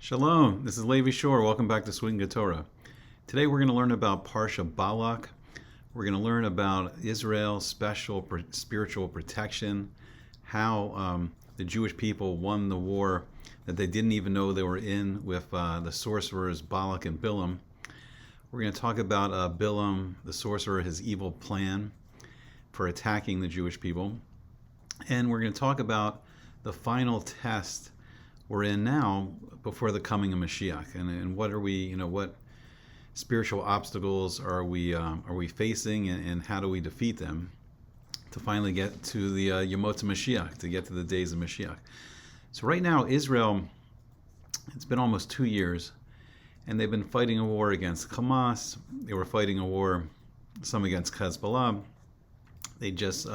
Shalom, this is Levi Shore. Welcome back to Swing Torah. Today we're going to learn about Parsha Balak. We're going to learn about Israel's special spiritual protection, how the Jewish people won the war that they didn't even know they were in with the sorcerers Balak and Bilam. We're going to talk about Bilam, the sorcerer, his evil plan for attacking the Jewish people. And we're going to talk about the final test we're in now before the coming of Mashiach, and what are we, what spiritual obstacles are we facing, and how do we defeat them to finally get to the Yemot Mashiach, to get to the days of Mashiach. So right now, Israel, it's been almost 2 years, and they've been fighting a war against Hamas. They were fighting a war, some against Hezbollah. They just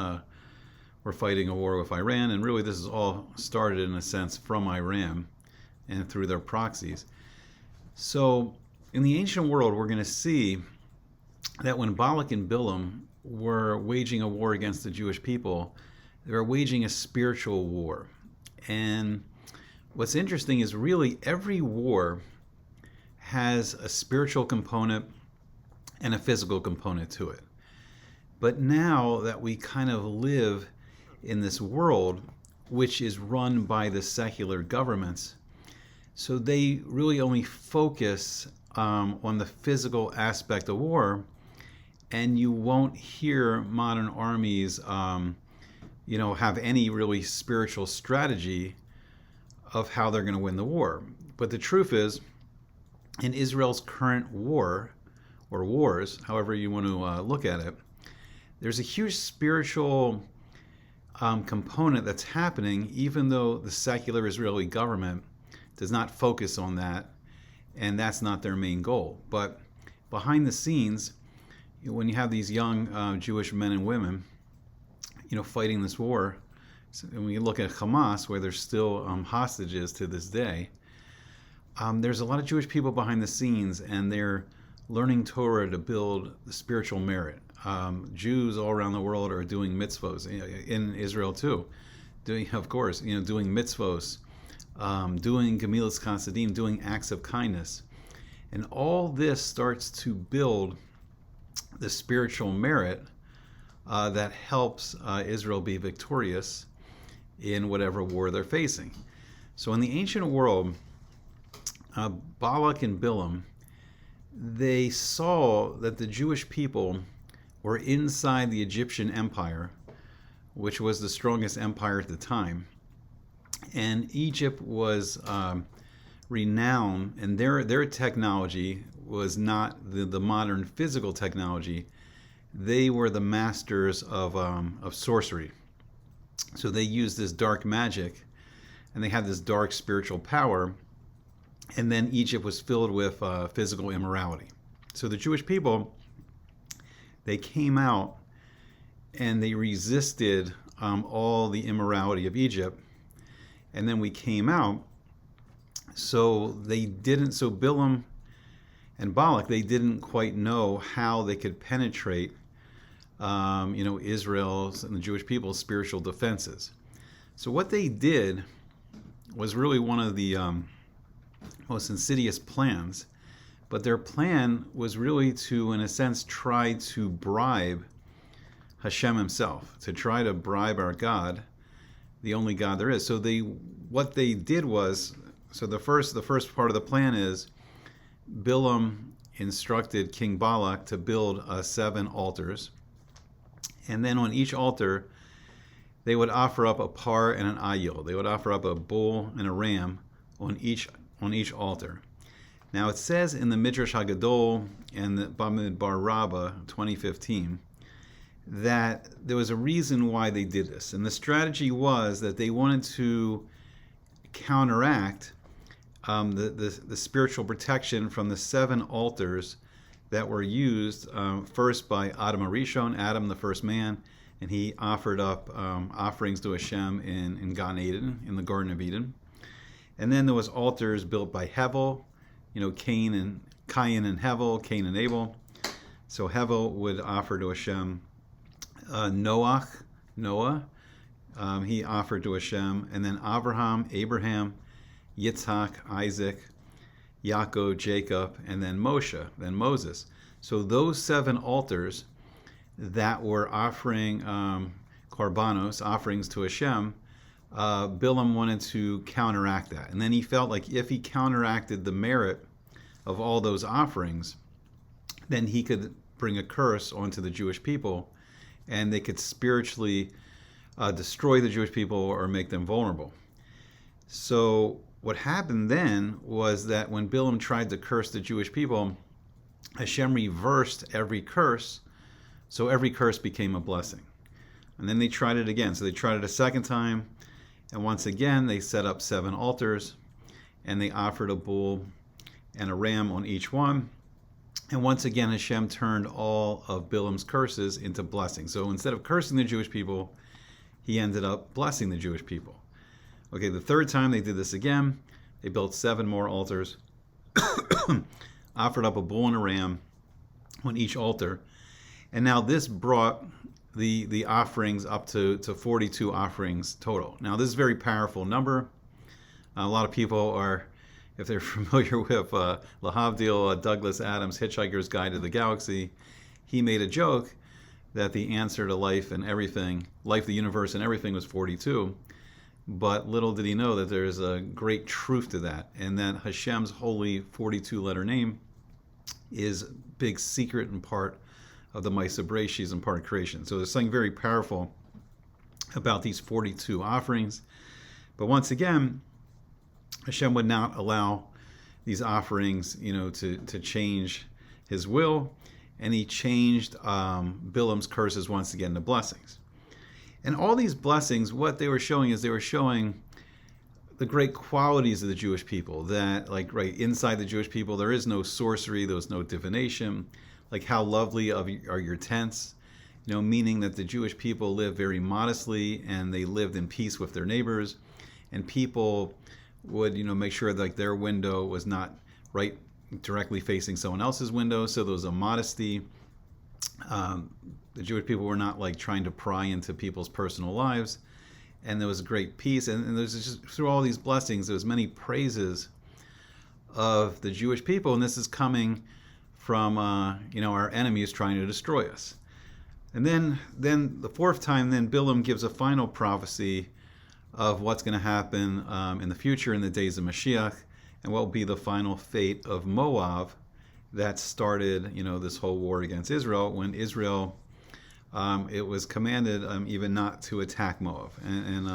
were fighting a war with Iran, and really this is all started in a sense from Iran and through their proxies. So in the ancient world, we're going to see that when Balak and Bilam were waging a war against the Jewish people, they were waging a spiritual war. And what's interesting is really every war has a spiritual component and a physical component to it. But now that we kind of live in this world which is run by the secular governments, so they really only focus on the physical aspect of war, and you won't hear modern armies have any really spiritual strategy of how they're going to win the war. But the truth is, in Israel's current war, or wars, however you want to look at it, there's a huge spiritual component that's happening, even though the secular Israeli government does not focus on that, and that's not their main goal. But behind the scenes, when you have these young Jewish men and women, fighting this war, and when you look at Hamas, where there's still hostages to this day, there's a lot of Jewish people behind the scenes, and they're learning Torah to build the spiritual merit. Jews all around the world are doing mitzvos, in Israel too, doing mitzvos, doing gemilas chasadim, doing acts of kindness. And all this starts to build the spiritual merit that helps Israel be victorious in whatever war they're facing. So in the ancient world, Balak and Bilam, they saw that the Jewish people were inside the Egyptian Empire, which was the strongest empire at the time. And Egypt was renowned, and their technology was not the modern physical technology. They were the masters of sorcery. So they used this dark magic, and they had this dark spiritual power. And then Egypt was filled with physical immorality. So the Jewish people, they came out and they resisted all the immorality of Egypt. And then we came out. So Bilam and Balak, they didn't quite know how they could penetrate, Israel's and the Jewish people's spiritual defenses. So what they did was really one of the most insidious plans. But their plan was really to, in a sense, try to bribe Hashem himself, to try to bribe our God, the only God there is. So what they did was, the first part of the plan is, Bilam instructed King Balak to build 7 altars, and then on each altar they would offer up a par and an ayil. They would offer up a bull and a ram on each altar. Now it says in the Midrash Hagadol and the Bamidbar Rabbah 2015 that there was a reason why they did this. And the strategy was that they wanted to counteract the spiritual protection from the 7 altars that were used first by Adam Arishon, Adam the first man, and he offered up offerings to Hashem in Gan Eden, in the Garden of Eden. And then there was altars built by Hevel, Cain and Hevel, Cain and Abel. So Hevel would offer to Hashem. Noah, he offered to Hashem. And then Abraham, Yitzhak, Isaac, Yaakov, Jacob, and then Moshe, then Moses. So those 7 altars that were offering korbanos, offerings to Hashem, Bilam wanted to counteract that. And then he felt like if he counteracted the merit of all those offerings, then he could bring a curse onto the Jewish people, and they could spiritually destroy the Jewish people or make them vulnerable. So what happened then was that when Bilam tried to curse the Jewish people, Hashem reversed every curse, so every curse became a blessing. And then they tried it again. So they tried it a second time, and once again they set up 7 altars, and they offered a bull and a ram on each one. And once again Hashem turned all of Bilam's curses into blessings. So instead of cursing the Jewish people, he ended up blessing the Jewish people. Okay, the third time they did this again. They built 7 more altars, offered up a bull and a ram on each altar. And now this brought the offerings up to 42 offerings total. Now this is a very powerful number. A lot of people are, if they're familiar with Lahavdil, Douglas Adams' Hitchhiker's Guide to the Galaxy, he made a joke that the answer to life and everything, life, the universe, and everything was 42. But little did he know that there's a great truth to that, and that Hashem's holy 42-letter name is a big secret and part of the Maisa Bereshis and part of creation. So there's something very powerful about these 42 offerings. But once again, Hashem would not allow these offerings, to change his will, and he changed Bilam's curses once again to blessings. And all these blessings, what they were showing is they were showing the great qualities of the Jewish people, that right inside the Jewish people there is no sorcery, there's no divination, like how lovely are your tents, meaning that the Jewish people live very modestly and they lived in peace with their neighbors, and people would make sure that their window was not right directly facing someone else's window, so there was a modesty. The Jewish people were not trying to pry into people's personal lives, and there was great peace. And there's just, through all these blessings, there's many praises of the Jewish people, and this is coming from our enemies trying to destroy us. And then the fourth time, then Bilam gives a final prophecy of what's going to happen in the future, in the days of Mashiach, and what will be the final fate of Moab that started this whole war against Israel, when Israel it was commanded even not to attack Moab, and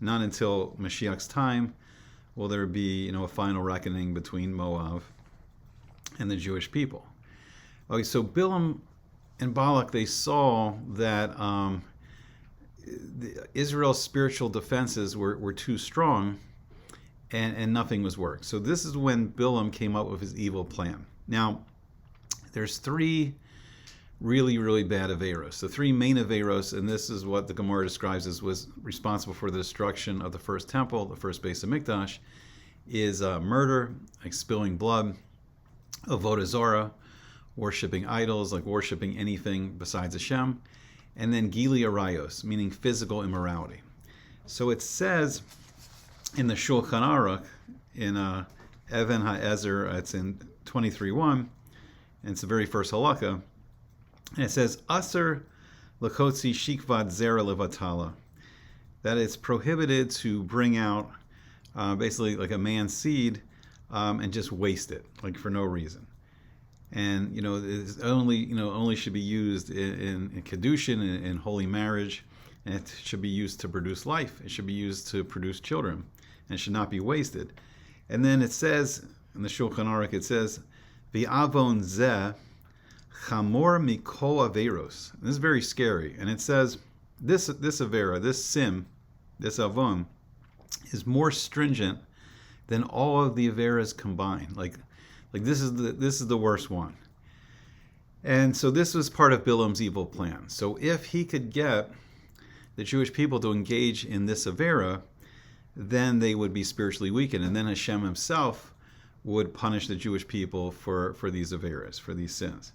not until Mashiach's time will there be a final reckoning between Moab and the Jewish people. Okay, so Bilam and Balak, they saw that Israel's spiritual defenses were too strong, and nothing was worked. So this is when Bilam came up with his evil plan. Now, there's 3 really, really bad Averos. The 3 main Averos, and this is what the Gemara describes as was responsible for the destruction of the first temple, the first Beis HaMikdash, is murder, spilling blood, avodah zarah, worshipping idols, worshipping anything besides Hashem, and then gili arayos, meaning physical immorality. So it says in the Shulchan Aruch, in Even HaEzer, it's in 23:1, and it's the very first halakha, and it says, Aser lakotzi shikvat zera levatala, that it's prohibited to bring out basically a man's seed and just waste it, for no reason. And it's only should be used in kedushin, in holy marriage, and it should be used to produce life. It should be used to produce children, and it should not be wasted. And then it says in the Shulchan Aruch, it says, V'avon zeh chamor mikol averos. This is very scary, and it says this avera, this sin, this avon, is more stringent than all of the averas combined. This is the worst one. And so this was part of Bilam's evil plan. So if he could get the Jewish people to engage in this avera, then they would be spiritually weakened, and then Hashem himself would punish the Jewish people for these averas, for these sins.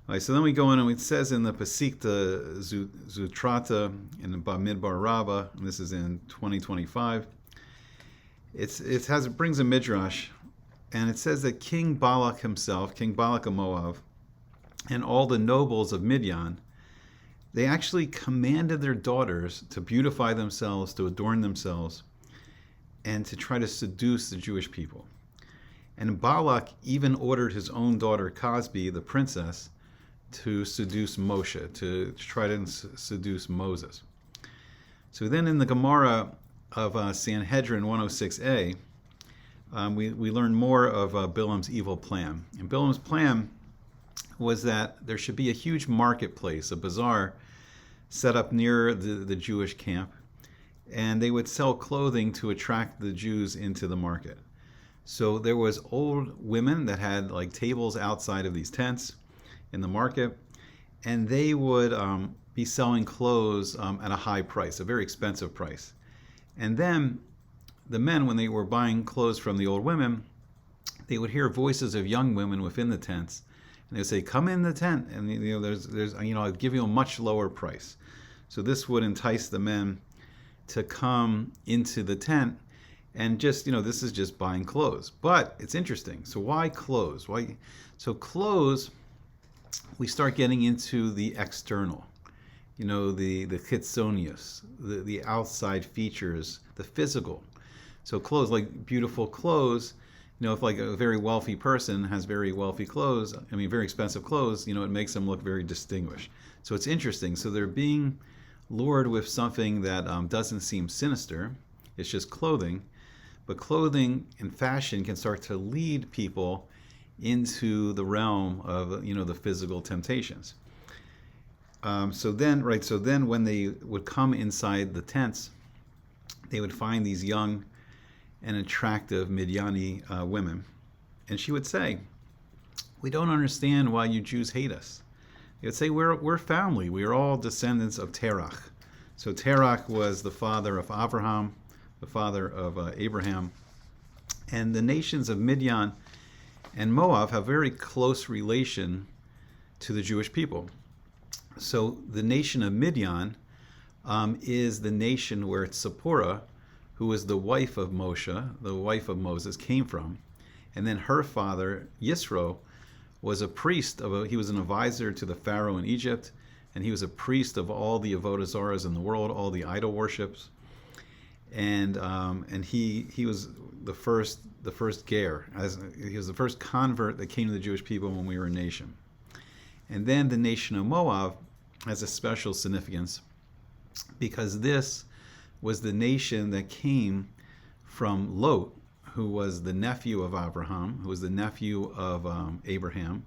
All right, so then we go in, and it says in the Pesikta Zutrata in the Bamidbar Rabbah, and this is in 2025, it brings a midrash And it says that King Balak himself, King Balak of Moab, and all the nobles of Midian, they actually commanded their daughters to beautify themselves, to adorn themselves, and to try to seduce the Jewish people. And Balak even ordered his own daughter Cosbi, the princess, to seduce Moshe, to try to seduce Moses. So then in the Gemara of Sanhedrin 106a, we learn more of Bilam's evil plan. And Bilam's plan was that there should be a huge marketplace, a bazaar, set up near the Jewish camp, and they would sell clothing to attract the Jews into the market. So there was old women that had like tables outside of these tents in the market, and they would be selling clothes at a high price, a very expensive price. And then the men, when they were buying clothes from the old women, they would hear voices of young women within the tents, and they would say, "Come in the tent, and there's I'll give you a much lower price." So this would entice the men to come into the tent, and just this is just buying clothes. But it's interesting. So why clothes? Why? So clothes, we start getting into the external, the chitzonius, the outside features, the physical. So clothes, like beautiful clothes, if like a very wealthy person has very wealthy clothes, very expensive clothes, it makes them look very distinguished. So it's interesting. So they're being lured with something that doesn't seem sinister. It's just clothing. But clothing and fashion can start to lead people into the realm of the physical temptations. So then when they would come inside the tents, they would find these young and attractive Midiani women, and she would say, "We don't understand why you Jews hate us." They would say, "We're family. We are all descendants of Terach." So Terach was the father of Abraham, the father of Abraham, and the nations of Midian and Moab have very close relation to the Jewish people. So the nation of Midian is the nation where Zipporah, who was the wife of Moshe, the wife of Moses, came from. And then her father, Yisro, was a priest he was an advisor to the Pharaoh in Egypt, and he was a priest of all the avodah zaras in the world, all the idol worships. And he was the first ger, he was the first convert that came to the Jewish people when we were a nation. And then the nation of Moab has a special significance because this was the nation that came from Lot, who was the nephew of Abraham, who was the nephew of Abraham.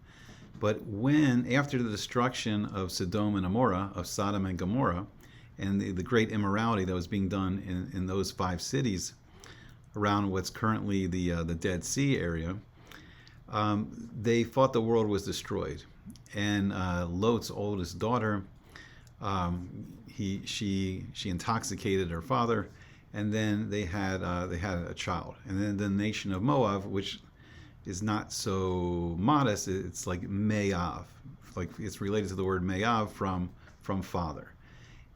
But after the destruction of Sodom and Gomorrah, of Sodom and Gomorrah, and the great immorality that was being done in those 5 cities around what's currently the Dead Sea area, they thought the world was destroyed. And Lot's oldest daughter, she intoxicated her father, and then they had a child. And then the nation of Moab, which is not so modest, it's like Me'av, like it's related to the word Me'av from father.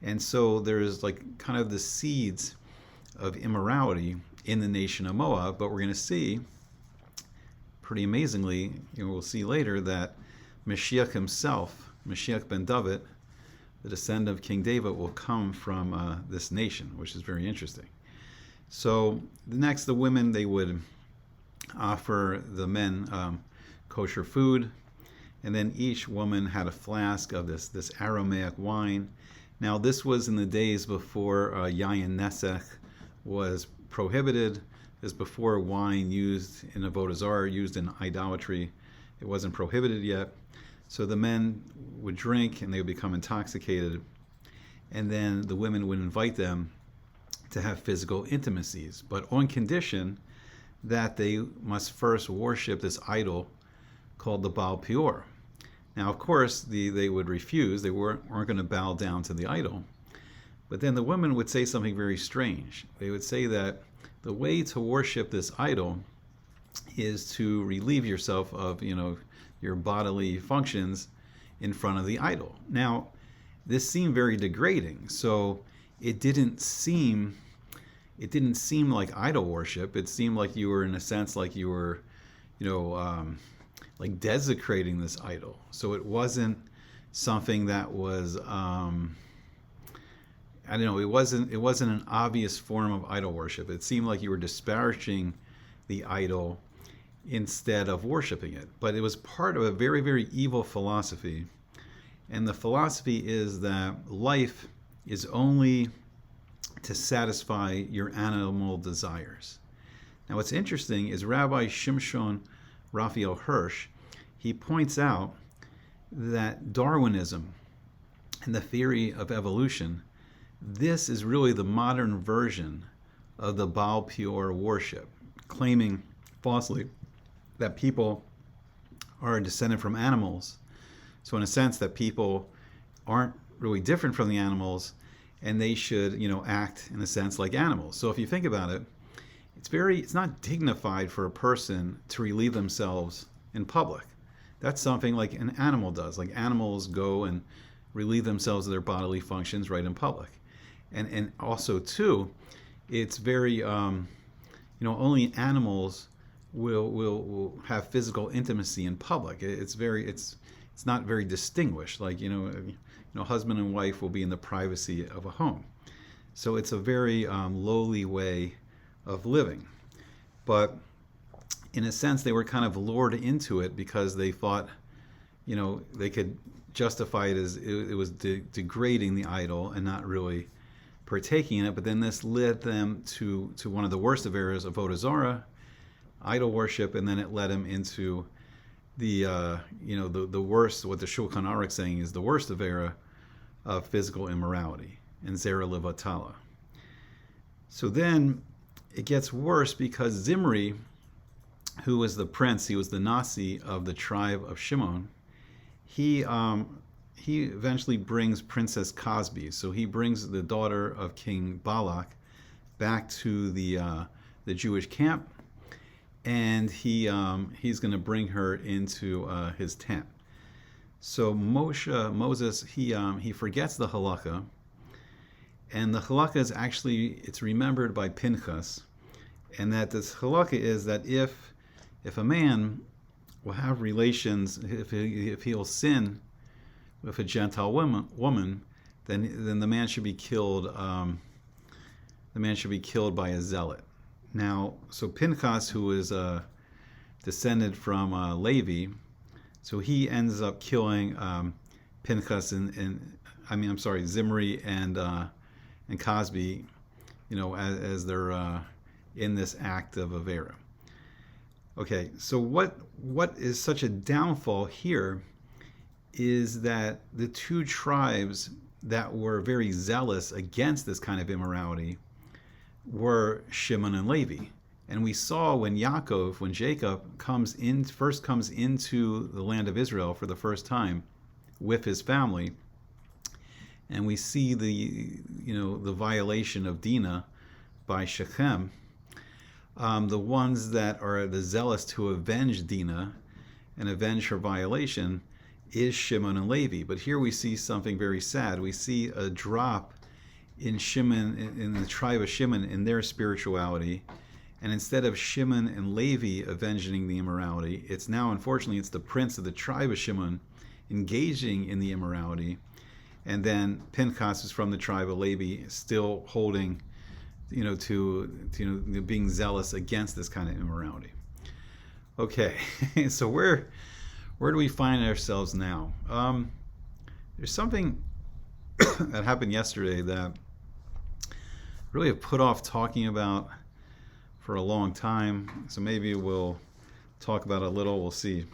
And so there's like kind of the seeds of immorality in the nation of Moab. But we're going to see, pretty amazingly, we'll see later that Mashiach himself, Mashiach ben David, the descendant of King David, will come from this nation, which is very interesting. So the women, they would offer the men kosher food, and then each woman had a flask of this Aramaic wine. Now this was in the days before Yayin Nesech was prohibited. This is before wine used in avodah zarah, used in idolatry. It wasn't prohibited yet. So the men would drink and they would become intoxicated, and then the women would invite them to have physical intimacies, but on condition that they must first worship this idol called the Baal Peor. Now, of course, they would refuse. They weren't going to bow down to the idol. But then the women would say something very strange. They would say that the way to worship this idol is to relieve yourself of, your bodily functions in front of the idol. Now, this seemed very degrading. So it didn't seem like idol worship. It seemed like you were, in a sense, like you were like desecrating this idol. So it wasn't something that was I don't know, it wasn't an obvious form of idol worship. It seemed like you were disparaging the idol instead of worshiping it. But it was part of a very, very evil philosophy. And the philosophy is that life is only to satisfy your animal desires. Now what's interesting is Rabbi Shimshon Raphael Hirsch, he points out that Darwinism and the theory of evolution, this is really the modern version of the Baal Peor worship, claiming falsely that people are descended from animals. So in a sense that people aren't really different from the animals, and they should, act in a sense like animals. So if you think about it, it's not dignified for a person to relieve themselves in public. That's something like an animal does. Like animals go and relieve themselves of their bodily functions right in public. And also too, it's very only animals will have physical intimacy in public. It's not very distinguished. Like husband and wife will be in the privacy of a home. So it's a very lowly way of living. But in a sense, they were kind of lured into it because they thought, they could justify it as it was degrading the idol and not really partaking in it. But then this led them to one of the worst of errors of Avodah Zarah, idol worship, and then it led them into the worst, what the Shulchan Aruch saying is the worst of error of physical immorality, and Zera Levatala. So then it gets worse because Zimri, who was the prince, he was the Nasi of the tribe of Shimon, he eventually brings Princess Cosby. So he brings the daughter of King Balak back to the Jewish camp, and he's going to bring her into his tent. So Moses, he forgets the halakha, and the halakha is actually, it's remembered by Pinchas, and that this halakha is that if a man will have relations, if he'll sin with a Gentile woman, then the man should be killed. The man should be killed by a zealot. Now, so Pinchas, who is descended from Levi, so he ends up killing Pinchas Zimri and Cosby, as they're in this act of Avera. Okay, so what is such a downfall here is that the two tribes that were very zealous against this kind of immorality were Shimon and Levi. And we saw when Jacob first comes into the land of Israel for the first time with his family, and we see the violation of Dinah by Shechem, the ones that are the zealous to avenge Dinah and avenge her violation is Shimon and Levi. But here we see something very sad. We see a drop in Shimon, in the tribe of Shimon, in their spirituality. And instead of Shimon and Levi avenging the immorality, it's now, unfortunately, it's the prince of the tribe of Shimon engaging in the immorality. And then Pinchas is from the tribe of Levi, still holding, to being zealous against this kind of immorality. Okay, so where do we find ourselves now? There's something that happened yesterday that really have put off talking about for a long time. So maybe we'll talk about it a little. We'll see.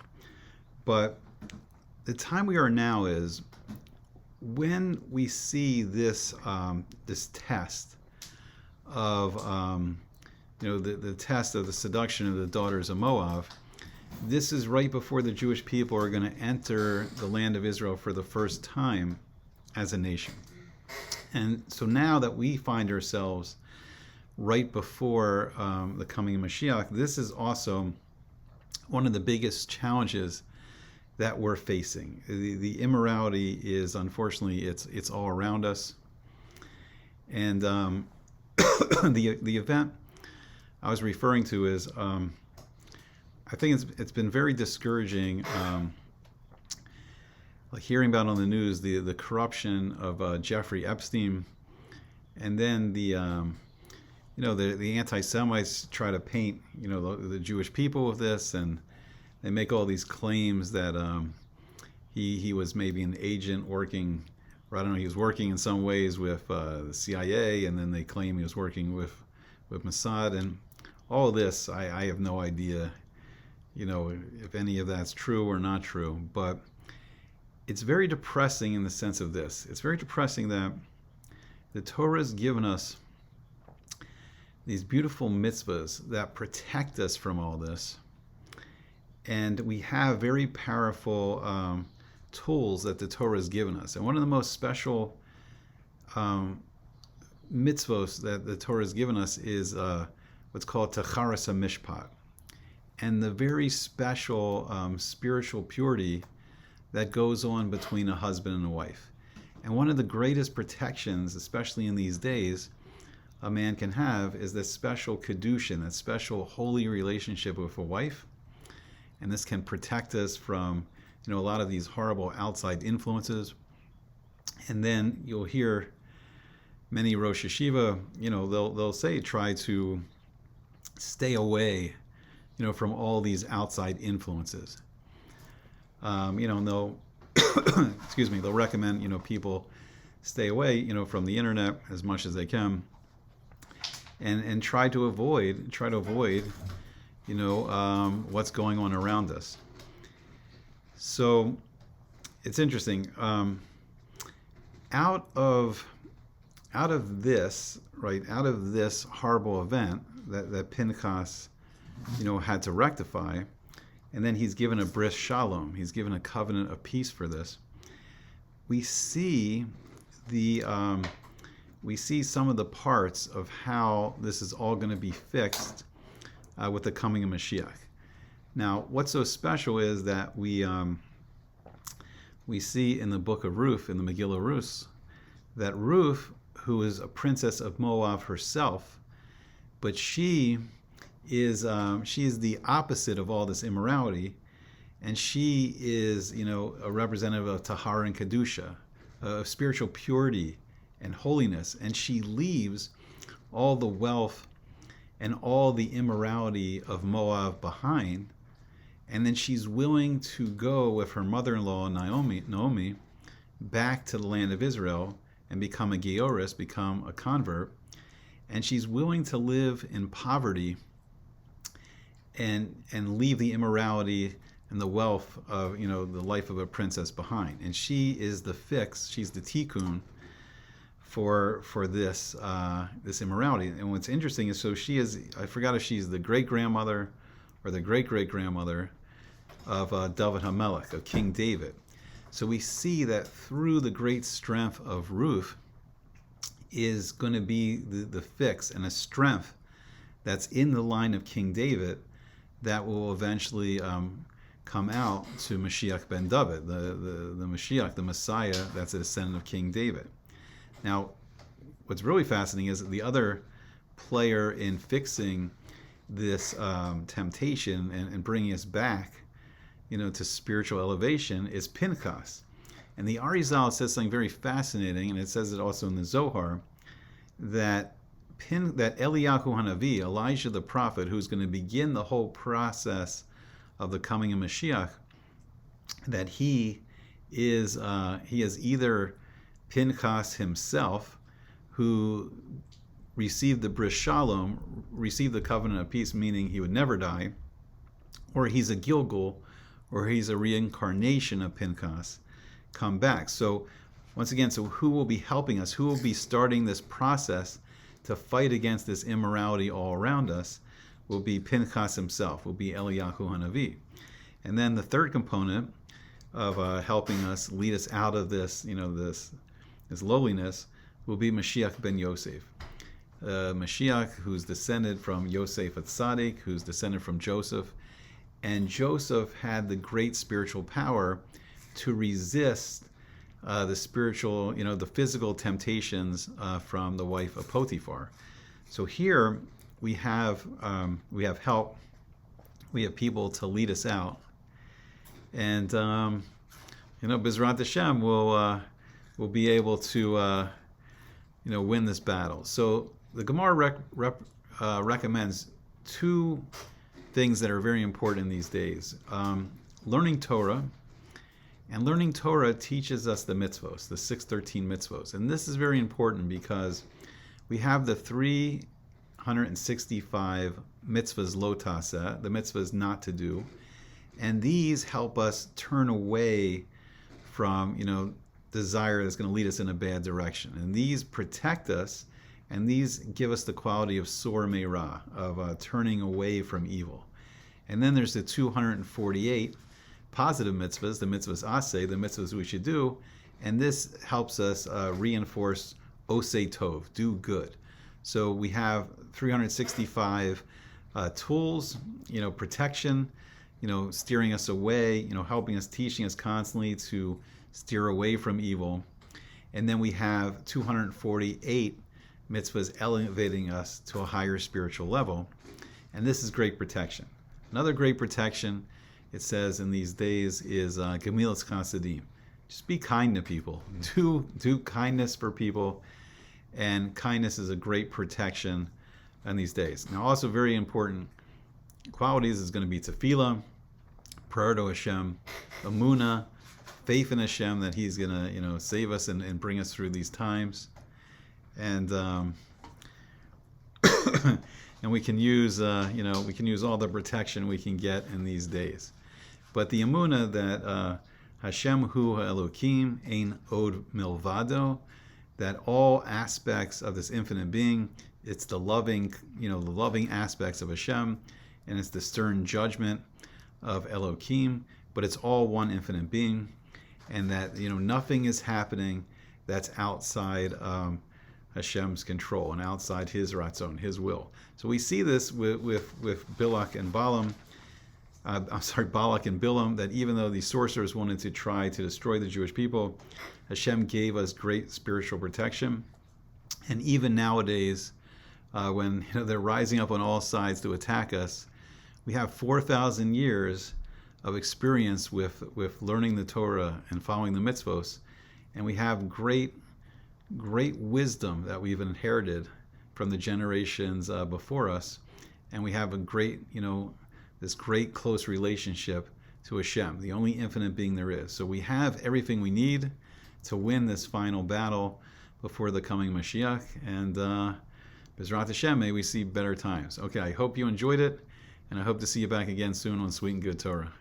But the time we are now is when we see this this test of the test of the seduction of the daughters of Moab. This is right before the Jewish people are going to enter the land of Israel for the first time as a nation. And so now that we find ourselves right before the coming of Mashiach, this is also one of the biggest challenges that we're facing. The immorality is, unfortunately, it's all around us. And the event I was referring to is, I think it's been very discouraging, like hearing about on the news the corruption of Jeffrey Epstein, and then the anti-Semites try to paint the Jewish people with this, and they make all these claims that he was maybe an agent working, or I don't know, he was working in some ways with the CIA, and then they claim he was working with Mossad, and all of this, I have no idea, if any of that's true or not true, but it's very depressing in the sense of this. It's very depressing that the Torah has given us these beautiful mitzvahs that protect us from all this, and we have very powerful tools that the Torah has given us. And one of the most special mitzvahs that the Torah has given us is what's called Tacharas HaMishpat, and the very special spiritual purity that goes on between a husband and a wife. And one of the greatest protections, especially in these days, a man can have is this special kedushin, that special holy relationship with a wife. And this can protect us from a lot of these horrible outside influences. And then you'll hear many Rosh Yeshiva, they'll say try to stay away, from all these outside influences. And they'll, excuse me, they'll recommend, people stay away, from the internet as much as they can, and try to avoid, what's going on around us. So it's interesting. Out of this horrible event that Pinchas, had to rectify, and then he's given a bris shalom. He's given a covenant of peace for this. We see some of the parts of how this is all going to be fixed with the coming of Mashiach. Now, what's so special is that we see in the book of Ruth, in the Megillah Ruth, that Ruth, who is a princess of Moab herself, but she is the opposite of all this immorality, and she is a representative of Tahara and Kedusha, of spiritual purity and holiness, and she leaves all the wealth and all the immorality of Moab behind, and then she's willing to go with her mother-in-law Naomi back to the land of Israel and become a Georis, become a convert, and she's willing to live in poverty and leave the immorality and the wealth of the life of a princess behind. And she is the fix, she's the tikkun for this this immorality. And what's interesting is, so she is, I forgot if she's the great-grandmother or the great-great-grandmother of David HaMelech, of King David. So we see that through the great strength of Ruth is going to be the fix and a strength that's in the line of King David that will eventually come out to Mashiach ben David, the Mashiach, the Messiah that's a descendant of King David. Now, what's really fascinating is that the other player in fixing this temptation and bringing us back, to spiritual elevation is Pinchas. And the Arizal says something very fascinating, and it says it also in the Zohar, that Eliyahu Hanavi, Elijah the prophet, who's going to begin the whole process of the coming of Mashiach, that he is either Pinchas himself, who received the bris shalom, received the covenant of peace, meaning he would never die, or he's a Gilgal, or he's a reincarnation of Pinchas, come back. So once again, so who will be helping us? Who will be starting this process to fight against this immorality all around us? Will be Pinchas himself, will be Eliyahu Hanavi. And then the third component of helping us, lead us out of this, this lowliness, will be Mashiach ben Yosef. Mashiach, who's descended from Yosef Atzadik, who's descended from Joseph. And Joseph had the great spiritual power to resist the spiritual, the physical temptations from the wife of Potiphar. So here we have help We have people to lead us out. And, Bezrat Hashem will be able to, win this battle. So the Gemara recommends two things that are very important in these days. Learning Torah. And learning Torah teaches us the mitzvos, the 613 mitzvos. And this is very important because we have the 365 mitzvahs lo taseh, the mitzvahs not to do. And these help us turn away from, desire that's going to lead us in a bad direction. And these protect us, and these give us the quality of sor meirah, of turning away from evil. And then there's the 248 positive mitzvahs, the mitzvahs aseh, the mitzvahs we should do, and this helps us reinforce oseh tov, do good. So we have 365 tools, protection, steering us away, helping us, teaching us constantly to steer away from evil. And then we have 248 mitzvahs elevating us to a higher spiritual level. And this is great protection. Another great protection, it says in these days, is gemilas chasadim. Just be kind to people. Do kindness for people. And kindness is a great protection in these days. Now, also very important qualities is going to be tefillah, prayer to Hashem, emunah, faith in Hashem that He's going to, save us and bring us through these times. And and we can use, we can use all the protection we can get in these days. But the emunah that Hashem hu ha'elokim ein od milvado, that all aspects of this infinite being, it's the loving, the loving aspects of Hashem, and it's the stern judgment of Elokim, but it's all one infinite being, and that, nothing is happening that's outside Hashem's control and outside His ratzon, His will. So we see this with Balak and Bilam, Balak and Bilam, that even though these sorcerers wanted to try to destroy the Jewish people, Hashem gave us great spiritual protection. And even nowadays, when they're rising up on all sides to attack us, we have 4,000 years of experience with learning the Torah and following the mitzvos, and we have great wisdom that we've inherited from the generations before us, and we have a great, this great close relationship to Hashem, the only infinite being there is. So we have everything we need to win this final battle before the coming Mashiach, and Bezrat Hashem, may we see better times. Okay, I hope you enjoyed it, and I hope to see you back again soon on Sweet and Good Torah.